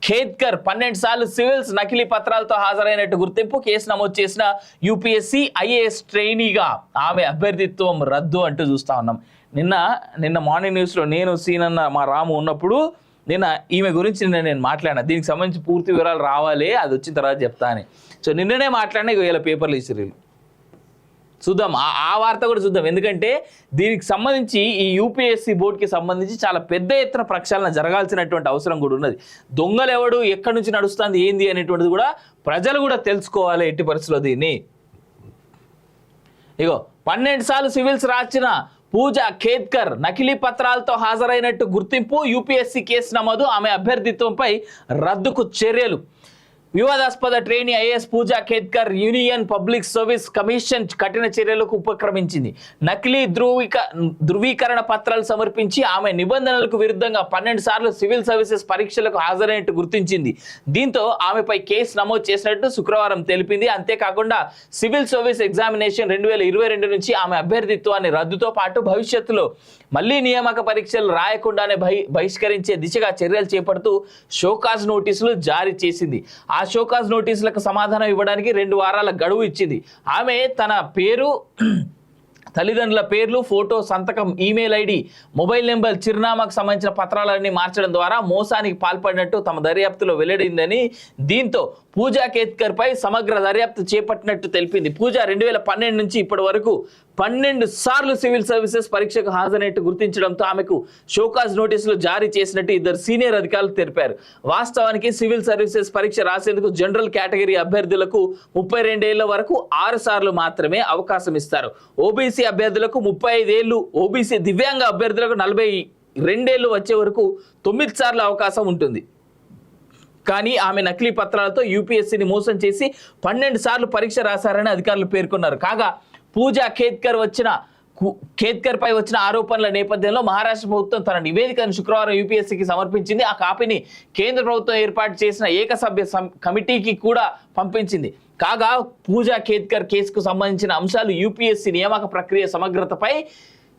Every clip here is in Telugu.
ఖేద్కర్ 12 సార్లు సివిల్స్ నకిలీ పత్రాలతో హాజరైనట్టు గుర్తింపు, కేసు నమోదు చేసిన యూపీఎస్సీ ఐఏఎస్ ట్రైనీగా ఆమె అభ్యర్థిత్వం రద్దు అంటూ చూస్తా ఉన్నాం. నిన్న మార్నింగ్ న్యూస్లో నేను సీనన్న మా రాము ఉన్నప్పుడు నిన్న ఈమె గురించి నేను మాట్లాడినా. దీనికి సంబంధించి పూర్తి వివరాలు రావాలి, అది వచ్చిన తర్వాత చెప్తా అని. సో నిన్ననే మాట్లాడినా ఇలా పేపర్లు ఇచ్చారు. చూద్దాం, ఆ వార్త కూడా చూద్దాం. ఎందుకంటే దీనికి సంబంధించి ఈ యూపీఎస్సీ బోర్డుకి సంబంధించి చాలా పెద్ద ఎత్తున ప్రక్షాళన జరగాల్సినటువంటి అవసరం కూడా ఉన్నది. దొంగలు ఎవడు, ఎక్కడి నుంచి నడుస్తుంది, ఏంది అనేటువంటిది కూడా ప్రజలు కూడా తెలుసుకోవాలి ఎట్టి పరిస్థితిలో. దీన్ని 12 సార్లు సివిల్స్ రాసిన పూజా ఖేద్కర్ నకిలీ పత్రాలతో హాజరైనట్టు గుర్తింపు, యూపీఎస్సీ కేసు నమోదు, ఆమె అభ్యర్థిత్వంపై రద్దుకు చర్యలు. వివాదాస్పద trainee IAS Pooja Khedkar Union Public Service Commission కఠిన చర్యలకు ఉపక్రమించింది. నకిలీ ధృవీకరణ పత్రాలు సమర్పించి ఆమె నిబంధనలకు విరుద్ధంగా 12 సార్లు సివిల్ సర్వీసెస్ పరీక్షలకు హాజరైనట్టు గుర్తించింది. దీంతో ఆమెపై కేసు నమోదు చేసినట్టు శుక్రవారం తెలిపింది. అంతేకాకుండా సివిల్ సర్వీస్ ఎగ్జామినేషన్ 2022 నుంచి ఆమె అభ్యర్థిత్వాన్ని రద్దుతో పాటు భవిష్యత్తులో మళ్లీ నియామక పరీక్షలు రాయకుండానే బహిష్కరించే దిశగా చర్యలు చేపడుతూ షోకాజ్ నోటీసులు జారీ చేసింది. ఆ షోకాజ్ నోటీసులకు సమాధానం ఇవ్వడానికి 2 వారాల గడువు ఇచ్చింది. ఆమె తన పేరు, తల్లిదండ్రుల పేర్లు, ఫోటో, సంతకం, ఈమెయిల్ ఐడి, మొబైల్ నెంబర్, చిరునామాకు సంబంధించిన పత్రాలన్నీ మార్చడం ద్వారా మోసానికి పాల్పడినట్టు తమ దర్యాప్తులో వెల్లడిందని, దీంతో పూజా ఖేద్కర్ పై సమగ్ర దర్యాప్తు చేపట్టినట్టు తెలిపింది. పూజ 2012 నుంచి ఇప్పటి వరకు 12 సార్లు సివిల్ సర్వీసెస్ పరీక్షకు హాజరైనట్టు గుర్తించడంతో ఆమెకు షోకాజ్ నోటీసులు జారీ చేసినట్టు 2 సీనియర్ అధికారులు తెలిపారు. వాస్తవానికి సివిల్ సర్వీసెస్ పరీక్ష రాసేందుకు జనరల్ కేటగిరీ అభ్యర్థులకు 32 ఏళ్ల వరకు 6 సార్లు మాత్రమే అవకాశం ఇస్తారు. ఓబీసీ అభ్యర్థులకు 35 ఏళ్లు, ఓబీసీ దివ్యాంగ అభ్యర్థులకు 42 ఏళ్లు వచ్చే వరకు 9 సార్లు అవకాశం ఉంటుంది. కానీ ఆమె నకిలీ పత్రాలతో యూపీఎస్సీని మోసం చేసి 12 సార్లు పరీక్ష రాశారని అధికారులు పేర్కొన్నారు. కాగా పూజా ఖేద్కర్ పై వచ్చిన ఆరోపణల నేపథ్యంలో మహారాష్ట్ర ప్రభుత్వం తన నివేదికను శుక్రవారం యూపీఎస్సీకి సమర్పించింది. ఆ కాపీని కేంద్ర ప్రభుత్వం ఏర్పాటు చేసిన ఏకసభ్య కమిటీకి కూడా పంపించింది. కాగా పూజా ఖేద్కర్ కేసుకు సంబంధించిన అంశాలు యూపీఎస్సీ నియామక ప్రక్రియ సమగ్రతపై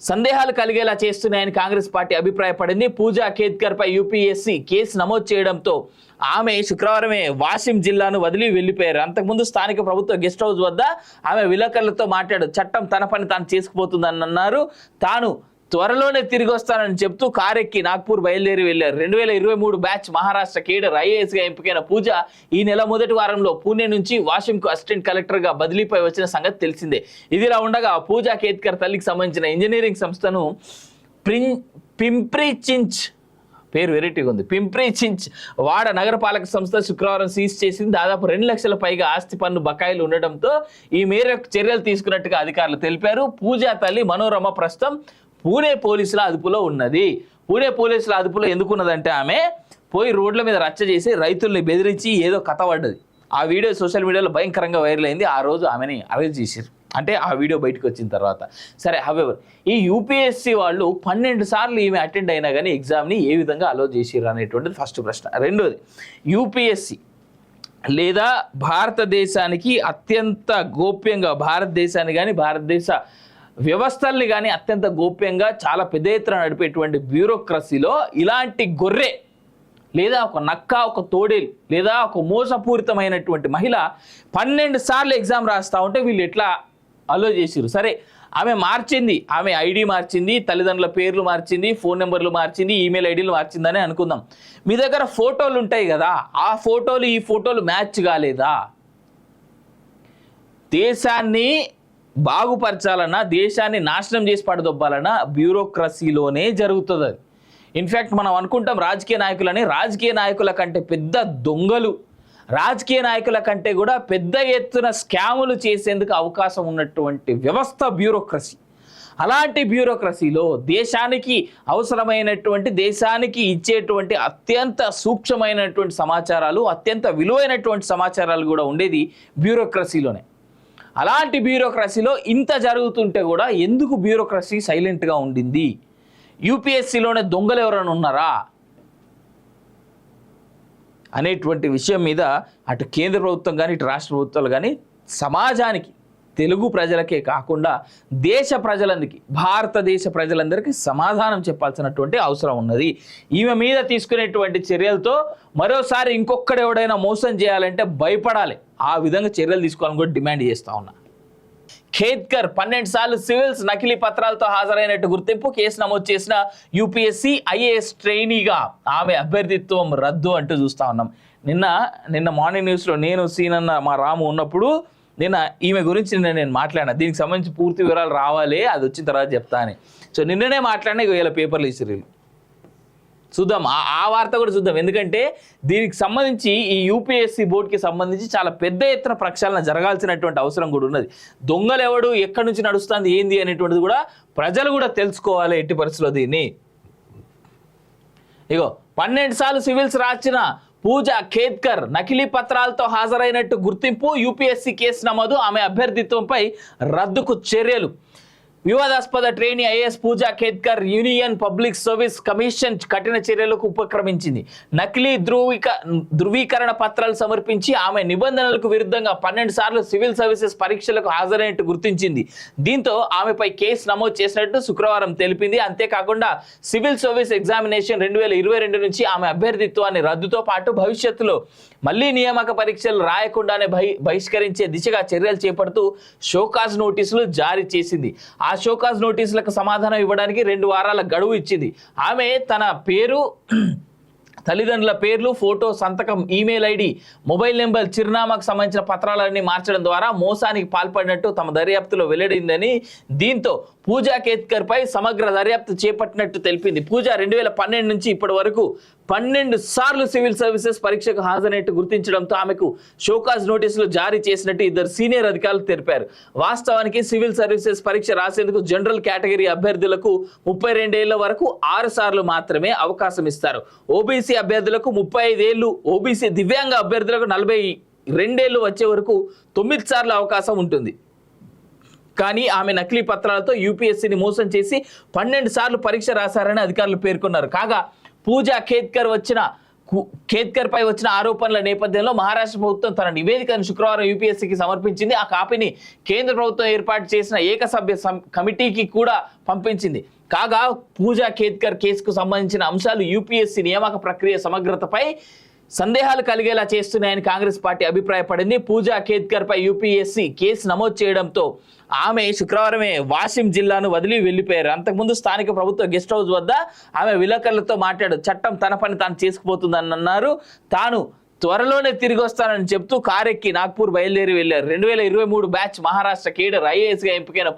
సందేహాలు కలిగేలా చేస్తున్నాయని కాంగ్రెస్ పార్టీ అభిప్రాయపడింది. పూజా ఖేద్కర్ పై యూపీఎస్సీ కేసు నమోదు చేయడంతో ఆమె శుక్రవారమే వాషిం జిల్లాను వదిలి వెళ్లిపోయారు. అంతకుముందు స్థానిక ప్రభుత్వ గెస్ట్ హౌస్ వద్ద ఆమె విలేకరులతో మాట్లాడు చట్టం తన పని తాను చేసుకుపోతుందని అన్నారు. తాను త్వరలోనే తిరిగి వస్తానని చెప్తూ కారెక్కి నాగ్పూర్ బయలుదేరి వెళ్లారు. 2023 బ్యాచ్ మహారాష్ట్ర కేడర్ ఐఏఎస్గా ఎంపికైన పూజ ఈ నెల మొదటి వారంలో పూణే నుంచి వాషింకు అసిస్టెంట్ కలెక్టర్గా బదిలీపై వచ్చిన సంగతి తెలిసిందే. ఇదిలా ఉండగా పూజా ఖేద్కర్ తల్లికి సంబంధించిన ఇంజనీరింగ్ సంస్థను పేరు వెరైటీగా ఉంది, పింప్రీ చించ్ వాడ నగరపాలక సంస్థ శుక్రవారం సీజ్ చేసింది. దాదాపు 2 లక్షల పైగా ఆస్తి పన్ను బకాయిలు ఉండడంతో ఈ మేరకు చర్యలు తీసుకున్నట్టుగా అధికారులు తెలిపారు. పూజా తల్లి మనోరమ ప్రస్తుతం పూణే పోలీసుల అదుపులో ఉన్నది. పూణే పోలీసుల అదుపులో ఎందుకున్నదంటే ఆమె పోయి రోడ్ల మీద రచ్చ చేసి రైతుల్ని బెదిరించి ఏదో కథ పడ్డది. ఆ వీడియో సోషల్ మీడియాలో భయంకరంగా వైరల్ అయింది. ఆ రోజు ఆమెని అరెస్ట్ చేశారు, అంటే ఆ వీడియో బయటకు వచ్చిన తర్వాత. సరే, హవెవర్ ఈ యూపీఎస్సీ వాళ్ళు 12 సార్లు ఈమె అటెండ్ అయినా కానీ ఎగ్జామ్ని ఏ విధంగా అలో చేసిర్రు అనేటువంటిది ఫస్ట్ ప్రశ్న. రెండోది, యూపీఎస్సీ లేదా భారతదేశానికి అత్యంత గోప్యంగా, భారతదేశాన్ని కానీ భారతదేశ వ్యవస్థల్ని కానీ అత్యంత గోప్యంగా చాలా పెద్ద ఎత్తున నడిపేటువంటి బ్యూరోక్రసీలో ఇలాంటి గొర్రె లేదా ఒక నక్క, ఒక తోడేలు లేదా ఒక మోసపూరితమైనటువంటి మహిళ 12 సార్లు ఎగ్జామ్ రాస్తూ ఉంటే వీళ్ళు ఎట్లా అలో చేసిరు? సరే, ఆమె మార్చింది, ఆమె ఐడి మార్చింది, తల్లిదండ్రుల పేర్లు మార్చింది, ఫోన్ నెంబర్లు మార్చింది, ఈమెయిల్ ఐడీలు మార్చిందని అనుకుందాం. మీ దగ్గర ఫోటోలు ఉంటాయి కదా, ఆ ఫోటోలు ఈ ఫోటోలు మ్యాచ్ కాలేదా? దేశాన్ని బాగుపరచాలన్నా, దేశాన్ని నాశనం చేసి పడదొబ్బాలన్నా బ్యూరోక్రసీలోనే జరుగుతుంది. అది ఇన్ఫ్యాక్ట్ మనం అనుకుంటాం రాజకీయ నాయకులని, రాజకీయ నాయకుల కంటే పెద్ద దొంగలు, రాజకీయ నాయకుల కంటే కూడా పెద్ద ఎత్తున స్కాములు చేసేందుకు అవకాశం ఉన్నటువంటి వ్యవస్థ బ్యూరోక్రసీ. అలాంటి బ్యూరోక్రసీలో దేశానికి అవసరమైనటువంటి, దేశానికి ఇచ్చేటువంటి అత్యంత సూక్ష్మమైనటువంటి సమాచారాలు, అత్యంత విలువైనటువంటి సమాచారాలు కూడా ఉండేది బ్యూరోక్రసీలోనే. అలాంటి బ్యూరోక్రసీలో ఇంత జరుగుతుంటే కూడా ఎందుకు బ్యూరోక్రసీ సైలెంట్గా ఉండింది? యూపీఎస్సీలోనే దొంగలు ఎవరైనా ఉన్నారా అనేటువంటి విషయం మీద అటు కేంద్ర ప్రభుత్వం కానీ ఇటు రాష్ట్ర ప్రభుత్వాలు కానీ సమాజానికి తెలుగు ప్రజలకే కాకుండా దేశ ప్రజలందరికీ, భారతదేశ ప్రజలందరికీ సమాధానం చెప్పాల్సినటువంటి అవసరం ఉన్నది. ఈమె మీద తీసుకునేటువంటి చర్యలతో మరోసారి ఇంకొకడెవడైనా మోసం చేయాలంటే భయపడాలి. ఆ విధంగా చర్యలు తీసుకోవాలని కూడా డిమాండ్ చేస్తా ఉన్నా. ఖేద్కర్ 12 సార్లు సివిల్స్ నకిలీ పత్రాలతో హాజరైనట్టు గుర్తింపు, కేసు నమోదు చేసిన యూపీఎస్సీ ఐఏఎస్ ట్రైనీగా ఆమె అభ్యర్థిత్వం రద్దు అంటూ చూస్తా ఉన్నాం. నిన్న మార్నింగ్ న్యూస్లో నేను సీనన్న మా రాము ఉన్నప్పుడు నిన్న ఈమె గురించి నేను మాట్లాడినా. దీనికి సంబంధించి పూర్తి వివరాలు రావాలి, అది వచ్చిన తర్వాత చెప్తా అని. సో నిన్ననే మాట్లాడినా ఇలా పేపర్లు ఇచ్చారు. చూద్దాం, ఆ వార్త కూడా చూద్దాం. ఎందుకంటే దీనికి సంబంధించి ఈ యూపీఎస్సీ బోర్డుకి సంబంధించి చాలా పెద్ద ఎత్తున ప్రక్షాళన జరగాల్సినటువంటి అవసరం కూడా ఉన్నది. దొంగలు ఎవడు, ఎక్కడి నుంచి నడుస్తుంది, ఏంది అనేటువంటిది కూడా ప్రజలు కూడా తెలుసుకోవాలి ఎట్టి పరిస్థితిలో. దీన్ని 12 సార్లు సివిల్స్ రాసిన పూజా ఖేద్కర్ నకిలీ పత్రాలతో హాజరైనట్టు గుర్తింపు, యూపీఎస్సీ కేసు నమోదు, ఆమె అభ్యర్థిత్వంపై రద్దుకు చర్యలు. వివాదాస్పద trainee IAS Pooja Khedkar Union Public Service Commission కఠిన చర్యలకు ఉపక్రమించింది. నకిలీ ధృవీకరణ పత్రాలు సమర్పించి ఆమె నిబంధనలకు విరుద్ధంగా 12 సార్లు సివిల్ సర్వీసెస్ పరీక్షలకు హాజరైనట్టు గుర్తించింది. దీంతో ఆమెపై కేసు నమోదు చేసినట్టు శుక్రవారం తెలిపింది. అంతేకాకుండా సివిల్ సర్వీస్ ఎగ్జామినేషన్ 2022 నుంచి ఆమె అభ్యర్థిత్వాన్ని రద్దుతో పాటు భవిష్యత్తులో మళ్లీ నియామక పరీక్షలు రాయకుండానే బహిష్కరించే దిశగా చర్యలు చేపడుతూ షోకాజ్ నోటీసులు జారీ చేసింది. ఆ షోకాజ్ నోటీసులకు సమాధానం ఇవ్వడానికి 2 వారాల గడువు ఇచ్చింది. ఆమె తన పేరు, తల్లిదండ్రుల పేర్లు, ఫోటో, సంతకం, ఈమెయిల్ ఐడి, మొబైల్ నెంబర్, చిరునామాకు సంబంధించిన పత్రాలన్నీ మార్చడం ద్వారా మోసానికి పాల్పడినట్టు తమ దర్యాప్తులో వెల్లడిందని. దీంతో పూజా ఖేద్కర్ పై సమగ్ర దర్యాప్తు చేపట్టినట్టు తెలిపింది. పూజ 2012 నుంచి ఇప్పటి వరకు 12 సార్లు సివిల్ సర్వీసెస్ పరీక్షకు హాజరైనట్టు గుర్తించడంతో ఆమెకు షోకాజ్ నోటీసులు జారీ చేసినట్టు 2 సీనియర్ అధికారులు తెలిపారు. వాస్తవానికి సివిల్ సర్వీసెస్ పరీక్ష రాసేందుకు జనరల్ కేటగిరీ అభ్యర్థులకు 32 ఏళ్ల వరకు 6 సార్లు మాత్రమే అవకాశం ఇస్తారు. ఓబీసీ అభ్యర్థులకు 35 ఏళ్లు, ఓబీసీ దివ్యాంగ అభ్యర్థులకు 42 ఏళ్లు వచ్చే వరకు 9 సార్లు అవకాశం ఉంటుంది. కానీ ఆమె నకిలీ పత్రాలతో యూపీఎస్సీని మోసం చేసి 12 సార్లు పరీక్ష రాశారని అధికారులు పేర్కొన్నారు. కాగా పూజా ఖేద్కర్ పై వచ్చిన ఆరోపణల నేపథ్యంలో మహారాష్ట్ర ప్రభుత్వం తన నివేదికను శుక్రవారం యూపీఎస్సీకి సమర్పించింది. ఆ కాపీని కేంద్ర ప్రభుత్వం ఏర్పాటు చేసిన ఏకసభ్య కమిటీకి కూడా పంపించింది. కాగా పూజా ఖేద్కర్ కేసుకు సంబంధించిన అంశాలు యూపీఎస్సీ నియామక ప్రక్రియ సమగ్రతపై సందేహాలు కలిగేలా చేస్తున్నాయని కాంగ్రెస్ పార్టీ అభిప్రాయపడింది. పూజా ఖేద్కర్ పై యూపీఎస్సీ కేసు నమోదు చేయడంతో ఆమె శుక్రవారమే వాషిం జిల్లాను వదిలి వెళ్లిపోయారు. అంతకుముందు స్థానిక ప్రభుత్వ గెస్ట్ హౌస్ వద్ద ఆమె విలేకరులతో మాట్లాడు చట్టం తన పని తాను చేసుకుపోతుందని అన్నారు. తాను త్వరలోనే తిరిగి వస్తానని చెప్తూ కారెక్కి నాగ్పూర్ బయలుదేరి వెళ్లారు. 2023 బ్యాచ్ మహారాష్ట్ర కేడర్ ఐఏఎస్గా ఎంపికైన